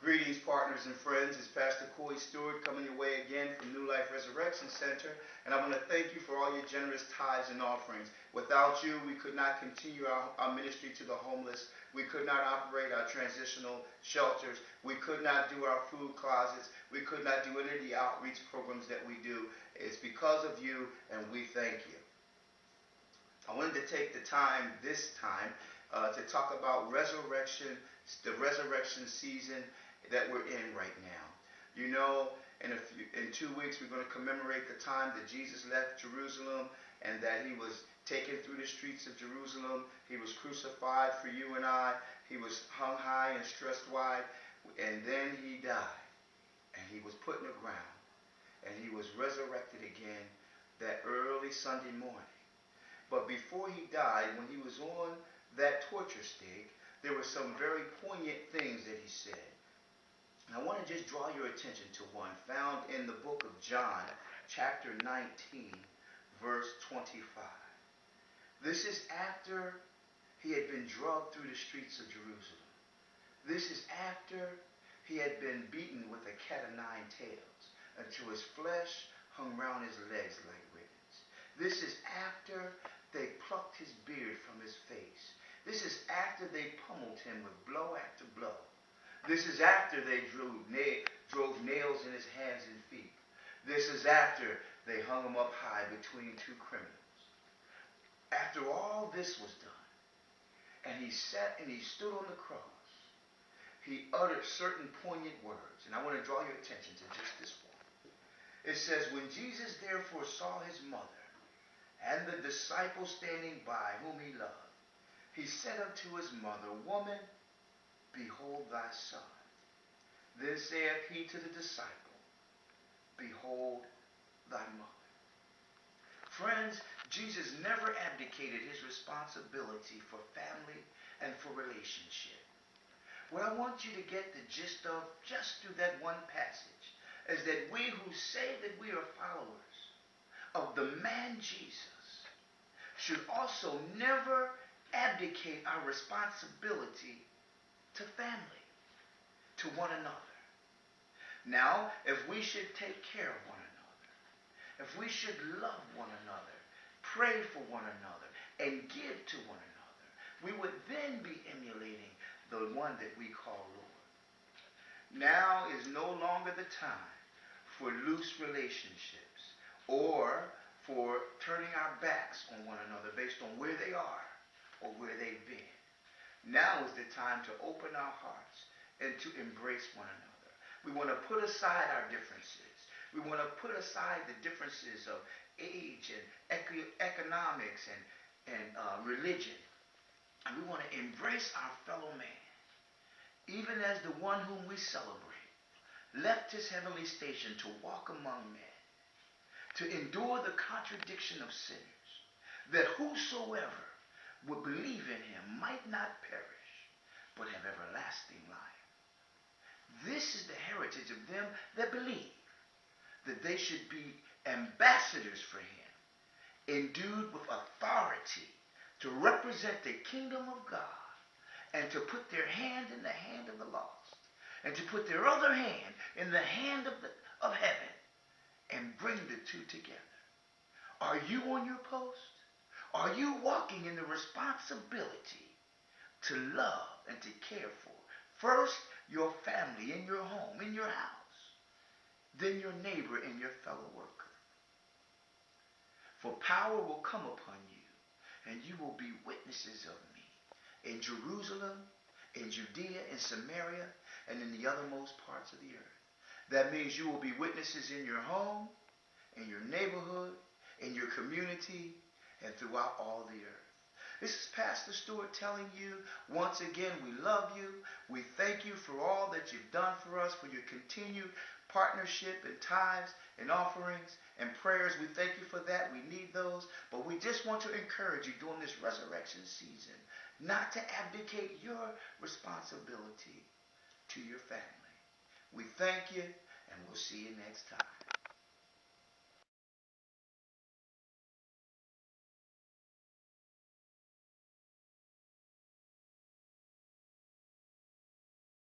Greetings, partners and friends. It's Pastor Stewart coming your way again from New Life Resurrection Center. And I want to thank you for all your generous tithes and offerings. Without you, we could not continue our ministry to the homeless. We could not operate our transitional shelters. We could not do our food closets. We could not do any of the outreach programs that we do. It's because of you, and we thank you. I wanted to take the time this time to talk about resurrection, the resurrection season that we're in right now. You know, in 2 weeks we're going to commemorate the time that Jesus left Jerusalem and that he was taken through the streets of Jerusalem. He was crucified for you and I. He was hung high and stretched wide, and then he died, and he was put in the ground, and he was resurrected again that early Sunday morning. But before he died, when he was on that torture stake, there were some very poignant things that he said. And I want to just draw your attention to one found in the book of John, chapter 19, verse 25. This is after he had been dragged through the streets of Jerusalem. This is after he had been beaten with a cat o' nine tails until his flesh hung round his legs like ribbons. This is after they plucked his beard from his face. This is after they pummeled him with blow after blow. This is after they drove nails in his hands and feet. This is after they hung him up high between two criminals. After all this was done, and he sat and he stood on the cross, he uttered certain poignant words. And I want to draw your attention to just this one. It says, when Jesus therefore saw his mother and the disciple standing by whom he loved, he said unto his mother, Woman, behold thy son. Then saith he to the disciple, Behold thy mother. Friends, Jesus never abdicated his responsibility for family and for relationship. What I want you to get the gist of just through that one passage is that we who say that we are followers of the man Jesus should also never abdicate our responsibility to family, to one another. Now, if we should take care of one another, if we should love one another, pray for one another, and give to one another, we would then be emulating the one that we call Lord. Now is no longer the time for loose relationships or for turning our backs on one another based on where they are or where they've been. Now is the time to open our hearts and to embrace one another. We want to put aside our differences. We want to put aside the differences of age and economics and religion. And we want to embrace our fellow man, even as the one whom we celebrate left his heavenly station to walk among men, to endure the contradiction of sinners, that whosoever would believe in him might not perish, but have everlasting life. This is the heritage of them that believe, that they should be ambassadors for him, endued with authority to represent the kingdom of God, and to put their hand in the hand of the lost, and to put their other hand in the hand of heaven, and bring the two together. Are you on your post? Are you walking in the responsibility to love and to care for, first, your family in your home, in your house, then your neighbor and your fellow worker? For power will come upon you, and you will be witnesses of me in Jerusalem, in Judea, in Samaria, and in the othermost parts of the earth. That means you will be witnesses in your home, in your neighborhood, in your community, and throughout all the earth. This is Pastor Stewart telling you, once again, we love you. We thank you for all that you've done for us, for your continued partnership and tithes and offerings and prayers. We thank you for that. We need those. But we just want to encourage you during this resurrection season not to abdicate your responsibility to your family. We thank you, and we'll see you next time.